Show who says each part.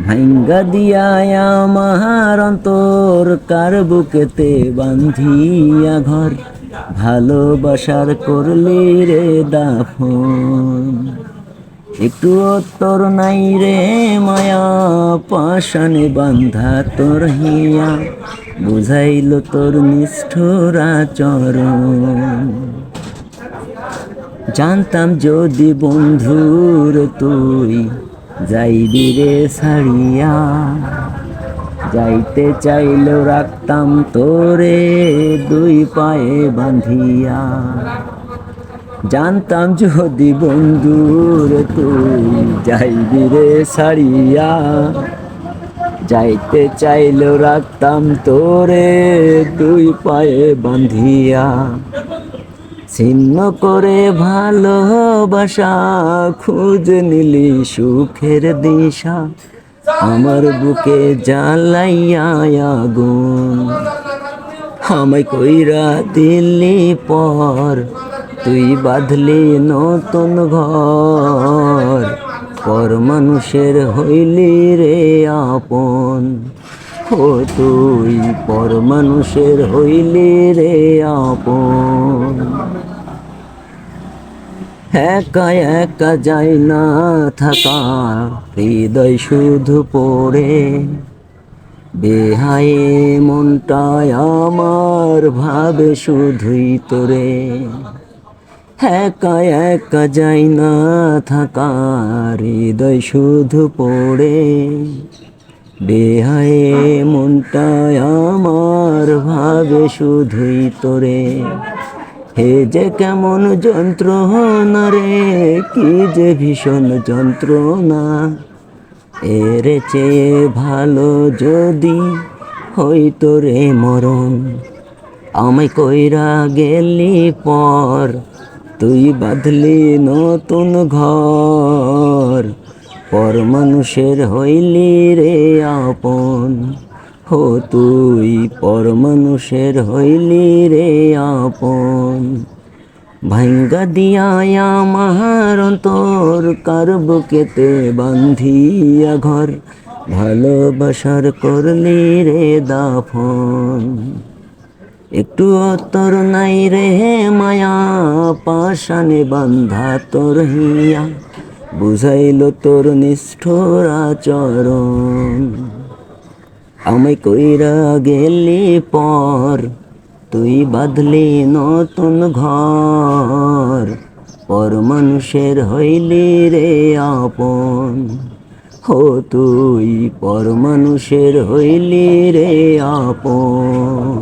Speaker 1: ভাঙ্গা দিয়া আমার অন্তর কার বুকেতে বান্ধিয়া ঘর, ভালোবাসার করলি রে দাফন। একটু তোর নাই রে মায়া, পাশানে বান্ধা তোর হিয়া, বুঝাইল তোর নিষ্ঠুর আচরণ। জানতাম যদি বন্ধুর তুই যাইবি রে ছাড়িয়া, যাইতে চাইলেও রাখতাম তোরে দুই পায়ে বাঁধিয়া। জানতাম যদি বন্ধুর তুই যাইবি রে ছাড়িয়া, যাইতে চাইলেও রাখতাম তোরে দুই পায়ে বাঁধিয়া। ছিন্ন করে ভালোবাসা খুঁজে নিলি সুখের দিশা, আমার বুকে জ্বালাইয়া আগুন। আমায় কইরা দিলি পর, তুই বাঁধলি নতুন ঘর, পর মানুষের হইলি রে আপন। ও তুই পর মানুষের হইলি রে আপন। একা একা যাই না থাকা, হৃদয় শুধু পড়ে, বেহায়ে মনটায় আমার ভাবে শুধুই তোরে। একা একা যাই না থাকা, হৃদয় শুধু পড়ে, বেহায়ে মনটায় আমার ভাবে শুধুই তোরে। হে যে কেমন যন্ত্রণা রে, কি যে ভীষণ যন্ত্রণা, এর চেয়ে ভালো যদি হইতো রে মরণ। আমায় কইরা গেলি পর, তুই বাঁধলি নতুন ঘর, পর মানুষের হইলি রে আপন। হো তুই পর মানুষের হইলি রে আপন। ভাঙ্গা দিয়া আমার অন্তর কার বুকেতে বান্ধিয়া ঘর, ভালোবাসার করলি রে দাফন। একটু তোর নাই রে মায়া, পাশানে বান্ধা তোর হিয়া, বুঝাইল তোর নিষ্ঠুর আচরণ। আমায় কইরা গেলি পর, তুই বাঁধলি নতুন ঘর, পর মানুষের হইলি রে আপন। হো তুই পর মানুষের হইলি রে আপন।